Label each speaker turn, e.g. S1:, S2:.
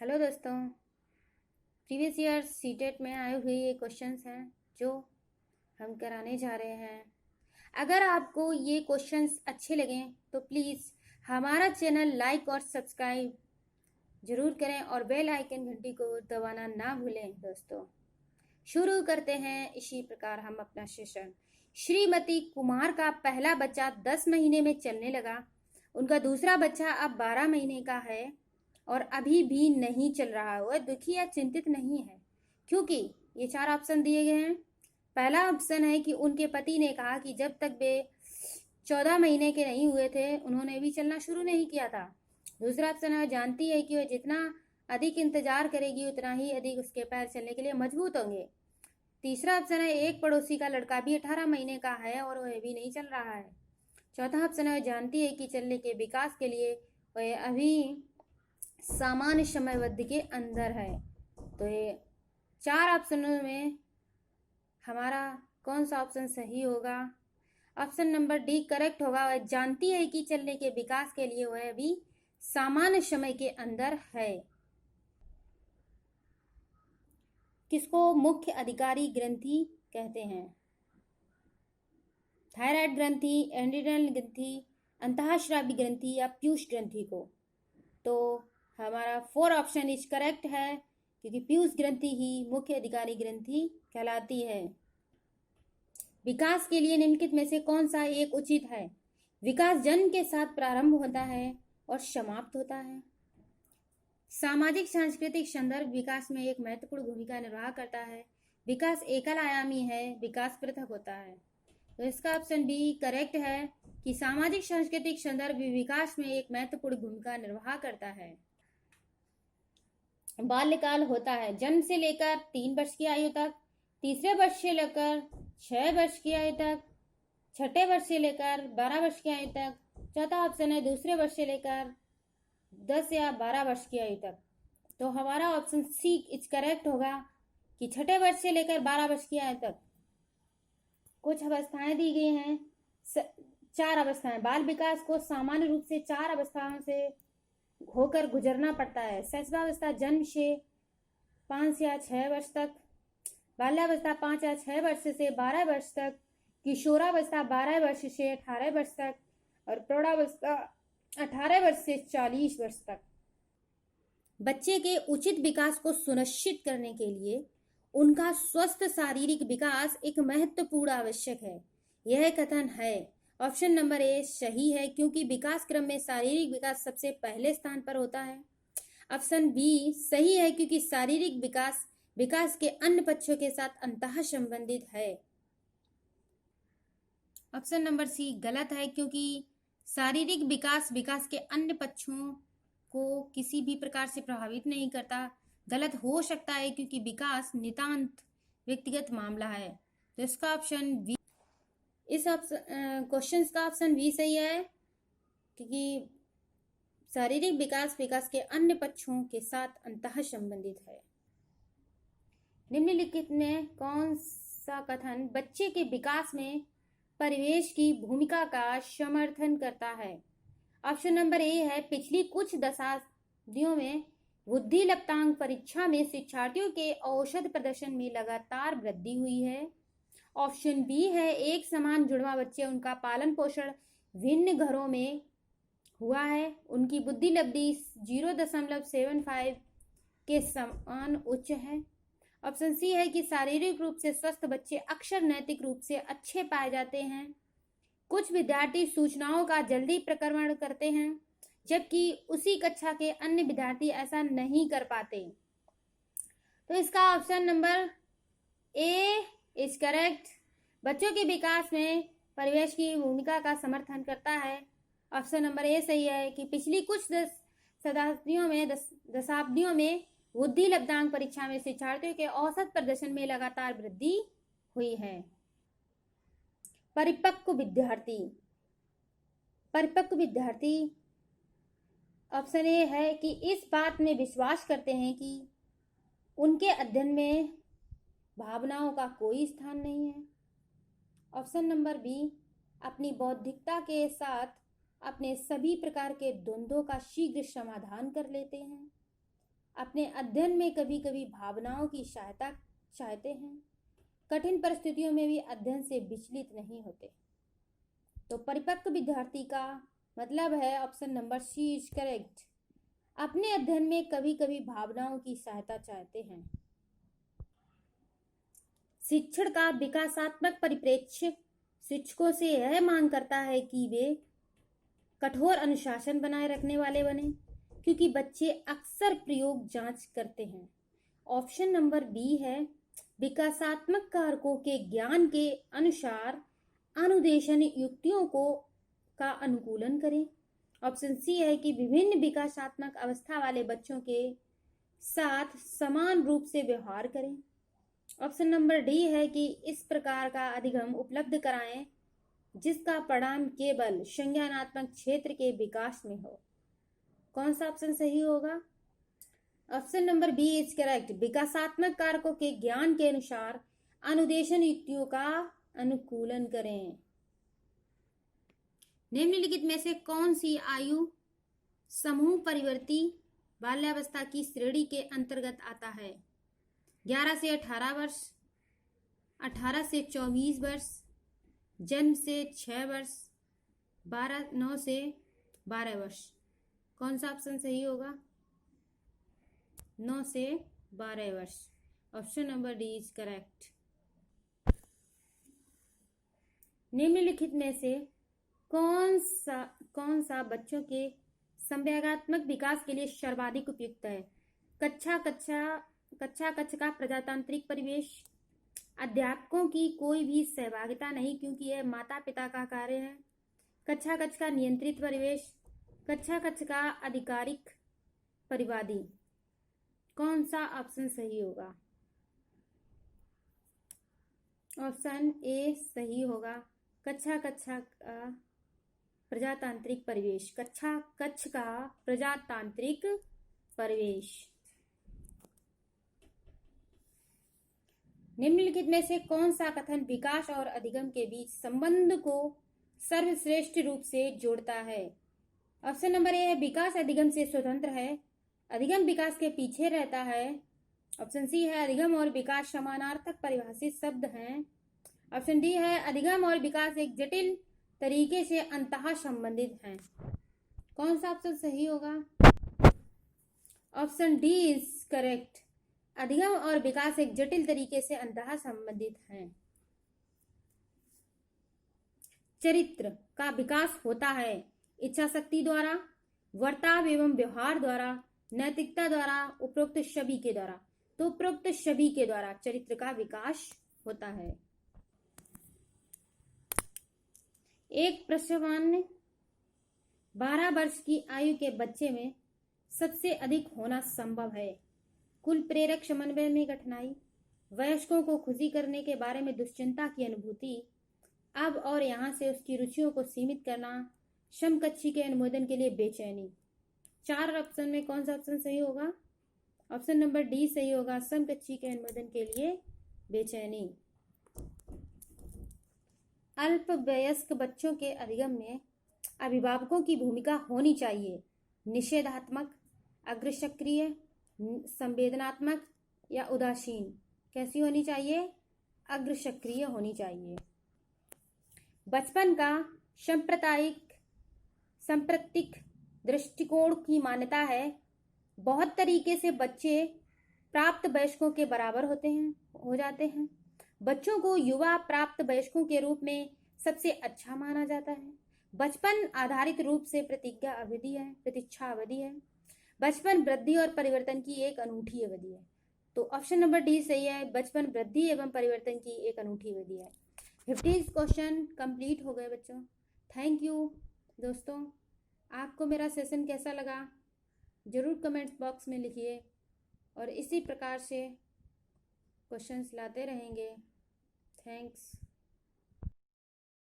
S1: Hello दोस्तों, previous year CTET में आए हुए ये क्वेश्चंस हैं जो हम कराने जा रहे हैं। अगर आपको ये क्वेश्चंस अच्छे लगें तो प्लीज़ हमारा चैनल लाइक और सब्सक्राइब ज़रूर करें और बेल आइकन घंटी को दबाना ना भूलें। दोस्तों, शुरू करते हैं इसी प्रकार हम अपना सेशन। श्रीमती कुमार का पहला बच्चा 10 महीने में चलने लगा। उनका दूसरा बच्चा अब 12 महीने का है और अभी भी नहीं चल रहा। वह दुखी या चिंतित नहीं है क्योंकि ये 4 ऑप्शन दिए गए हैं। पहला ऑप्शन है कि उनके पति ने कहा कि जब तक वे 14 महीने के नहीं हुए थे उन्होंने भी चलना शुरू नहीं किया था। दूसरा ऑप्शन है, जानती है कि वह जितना अधिक इंतजार करेगी उतना ही अधिक उसके पैर चलने के लिए मजबूत होंगे। तीसरा ऑप्शन है, एक पड़ोसी का लड़का भी 18 महीने का है और वह भी नहीं चल रहा है। चौथा ऑप्शन है, जानती है कि चलने के विकास के लिए वह अभी सामान्य समयावधि के अंदर है। तो ये 4 ऑप्शनों में हमारा कौन सा ऑप्शन सही होगा? ऑप्शन नंबर डी करेक्ट होगा। वह जानती है कि चलने के विकास के लिए वह अभी सामान्य समय के अंदर है। किसको मुख्य अधिकारी ग्रंथि कहते हैं? थायराइड ग्रंथि, एड्रिनल ग्रंथि, अंतःस्रावी ग्रंथि या पीयूष ग्रंथि को? तो हमारा 4 ऑप्शन इज करेक्ट है क्योंकि पीयूष ग्रंथि ही मुख्य अधिकारी ग्रंथि कहलाती है। विकास के लिए निम्नलिखित में से कौन सा एक उचित है? विकास जन्म के साथ प्रारंभ होता है और समाप्त होता है। सामाजिक सांस्कृतिक संदर्भ विकास में एक महत्वपूर्ण भूमिका निर्वाह करता है। विकास एकल आयामी है, विकास पृथक होता है। तो इसका ऑप्शन बी करेक्ट है कि सामाजिक सांस्कृतिक संदर्भ विकास में एक महत्वपूर्ण भूमिका निर्वाह करता है। बाल्यकाल होता है जन्म से लेकर 3 वर्ष की आयु तक, तीसरे वर्ष से लेकर 6 वर्ष की आयु तक, छठे वर्ष से लेकर 12 वर्ष की आयु तक। चौथा ऑप्शन है दूसरे वर्ष से लेकर 10 या 12 वर्ष की आयु तक। तो हमारा ऑप्शन सी इज करेक्ट होगा कि छठे वर्ष से लेकर 12 वर्ष की आयु तक। कुछ अवस्थाएं दी गई हैं, 4 अवस्थाएं। बाल विकास को सामान्य रूप से 4 अवस्थाओं से होकर गुजरना पड़ता है। शैशवावस्था जन्म से 5 या 6 वर्ष तक, बाल्यावस्था 5 या 6 वर्ष से 12 वर्ष तक, किशोरावस्था 12 वर्ष से 18 वर्ष तक और प्रौढ़ावस्था 18 वर्ष से 40 वर्ष तक। बच्चे के उचित विकास को सुनिश्चित करने के लिए उनका स्वस्थ शारीरिक विकास एक महत्वपूर्ण आवश्यक है। यह कथन है ऑप्शन नंबर ए सही है क्योंकि विकास क्रम में शारीरिक विकास सबसे पहले स्थान पर होता है। ऑप्शन बी सही है क्योंकि शारीरिक विकास के अन्य पक्षों के साथ अंतः संबंधित है। ऑप्शन नंबर सी गलत है क्योंकि शारीरिक विकास के अन्य पक्षों को किसी भी प्रकार से प्रभावित नहीं करता। गलत हो सकता है क्योंकि विकास नितांत व्यक्तिगत मामला है। तो इसका ऑप्शन बी, इस क्वेश्चन का ऑप्शन बी सही है क्योंकि शारीरिक विकास के अन्य पक्षों के साथ अंतः संबंधित है। निम्नलिखित में कौन सा कथन बच्चे के विकास में परिवेश की भूमिका का समर्थन करता है? ऑप्शन नंबर ए है, पिछली कुछ दशाब्दियों में बुद्धि लप्तांक परीक्षा में शिक्षार्थियों के औसत प्रदर्शन में लगातार वृद्धि हुई है। ऑप्शन बी है, एक समान जुड़वा बच्चे उनका पालन पोषण भिन्न घरों में हुआ है, उनकी बुद्धि लब्धि 0.75 के समान उच्च है। ऑप्शन सी है कि शारीरिक रूप से स्वस्थ बच्चे अक्सर नैतिक रूप से अच्छे पाए जाते हैं। कुछ विद्यार्थी सूचनाओं का जल्दी प्रक्रमण करते हैं जबकि उसी कक्षा के अन्य विद्यार्थी ऐसा नहीं कर पाते। तो इसका option number A is correct, बच्चों के विकास में परिवेश की भूमिका का समर्थन करता है। ऑप्शन नंबर ए सही है कि पिछली कुछ दशाब्दियों में बुद्धि लब्धांक परीक्षा में शिक्षार्थियों के औसत प्रदर्शन में लगातार वृद्धि हुई है। परिपक्व विद्यार्थी ऑप्शन ए है कि इस बात में विश्वास करते हैं कि उनके अध्ययन में भावनाओं का कोई स्थान नहीं है। ऑप्शन नंबर बी, अपनी बौद्धिकता के साथ अपने सभी प्रकार के द्वंद्वों का शीघ्र समाधान कर लेते हैं। अपने अध्ययन में कभी कभी भावनाओं की सहायता चाहते हैं, कठिन परिस्थितियों में भी अध्ययन से विचलित नहीं होते। तो परिपक्व विद्यार्थी का मतलब है option number C is correct. अपने अध्ययन में कभी कभी भावनाओं की सहायता चाहते हैं। शिक्षण का विकासात्मक परिप्रेक्ष्य शिक्षकों से यह मांग करता है कि वे कठोर अनुशासन बनाए रखने वाले बने, क्योंकि बच्चे अक्सर प्रयोग जांच करते हैं। ऑप्शन नंबर बी है विकासात्मक कारकों के ज्ञान के अनुसार अनुदेशन युक्तियों का अनुकूलन करें। ऑप्शन सी है कि विभिन्न विकासात्मक अवस्था वाले बच्चों के साथ समान रूप से व्यवहार करें। ऑप्शन नंबर डी है कि इस प्रकार का अधिगम उपलब्ध कराएं जिसका परिणाम केवल संज्ञानात्मक क्षेत्र के विकास में हो। कौन सा ऑप्शन सही होगा? Option number B is correct. विकासात्मक कारकों के ज्ञान के अनुसार अनुदेशन युक्तियों का अनुकूलन करें। निम्नलिखित में से कौन सी आयु समूह परिवर्ती बाल्यावस्था की श्रेणी के अंतर्गत आता है? 11 से 18 वर्ष, 18 से 24 वर्ष, जन्म से 6 वर्ष, 9 से 12 वर्ष। कौन सा ऑप्शन सही होगा? 9 से 12 वर्ष। Option number D is correct. निम्नलिखित में से कौन सा बच्चों के संवेगात्मक विकास के लिए सर्वाधिक उपयुक्त है? कक्षा कक्ष का प्रजातांत्रिक परिवेश, अध्यापकों की कोई भी सहभागिता नहीं क्योंकि यह माता पिता का कार्य है, कक्षा कक्ष का नियंत्रित परिवेश, कक्षा कक्ष का आधिकारिक परिवादी। कौन सा ऑप्शन सही होगा? ऑप्शन ए सही होगा, कक्षा कक्षा का प्रजातांत्रिक परिवेश, कक्षा कक्ष का प्रजातांत्रिक परिवेश। निम्नलिखित में से कौन सा कथन विकास और अधिगम के बीच संबंध को सर्वश्रेष्ठ रूप से जोड़ता है? ऑप्शन नंबर ए है विकास अधिगम से स्वतंत्र है, अधिगम विकास के पीछे रहता है। ऑप्शन सी है अधिगम और विकास समानार्थक परिभाषित शब्द हैं। ऑप्शन डी है अधिगम और विकास एक जटिल तरीके से अंतः संबंधित हैं। कौन सा ऑप्शन सही होगा? Option D is correct. अधिगम और विकास एक जटिल तरीके से अंतः संबंधित हैं। चरित्र का विकास होता है इच्छा शक्ति द्वारा, वर्ताव एवं व्यवहार द्वारा, नैतिकता द्वारा, उपरोक्त सभी के द्वारा। तो उपरोक्त सभी के द्वारा चरित्र का विकास होता है। एक प्रसवान्य 12 वर्ष की आयु के बच्चे में सबसे अधिक होना संभव है। कुल प्रेरक समन्वय में कठिनाई, वयस्कों को खुशी करने के बारे में दुश्चिंता की अनुभूति, अब और यहाँ से उसकी रुचियों को सीमित करना, समकक्षी के अनुमोदन के लिए बेचैनी। 4 ऑप्शन में कौन सा ऑप्शन सही होगा? ऑप्शन नंबर डी सही होगा, समकक्षी के अनुमोदन के लिए बेचैनी। अल्पवयस्क बच्चों के अधिगम में अभिभावकों की भूमिका होनी चाहिए निषेधात्मक, अग्रसक्रिय, संवेदनात्मक या उदासीन। कैसी होनी चाहिए? अग्रसक्रिय होनी चाहिए। बचपन का सांप्रतिक दृष्टिकोण की मान्यता है बहुत तरीके से बच्चे प्राप्त वयस्कों के बराबर हो जाते हैं। बच्चों को युवा प्राप्त वयस्कों के रूप में सबसे अच्छा माना जाता है। बचपन आधारित रूप से प्रतीक्षा अवधि है। बचपन वृद्धि और परिवर्तन की एक अनूठी अवधि है। तो ऑप्शन नंबर डी सही है, बचपन वृद्धि एवं परिवर्तन की एक अनूठी अवधि है। 50 क्वेश्चन कंप्लीट हो गए बच्चों। थैंक यू दोस्तों। आपको मेरा सेशन कैसा लगा जरूर कमेंट्स बॉक्स में लिखिए और इसी प्रकार से क्वेश्चंस लाते रहेंगे। थैंक्स।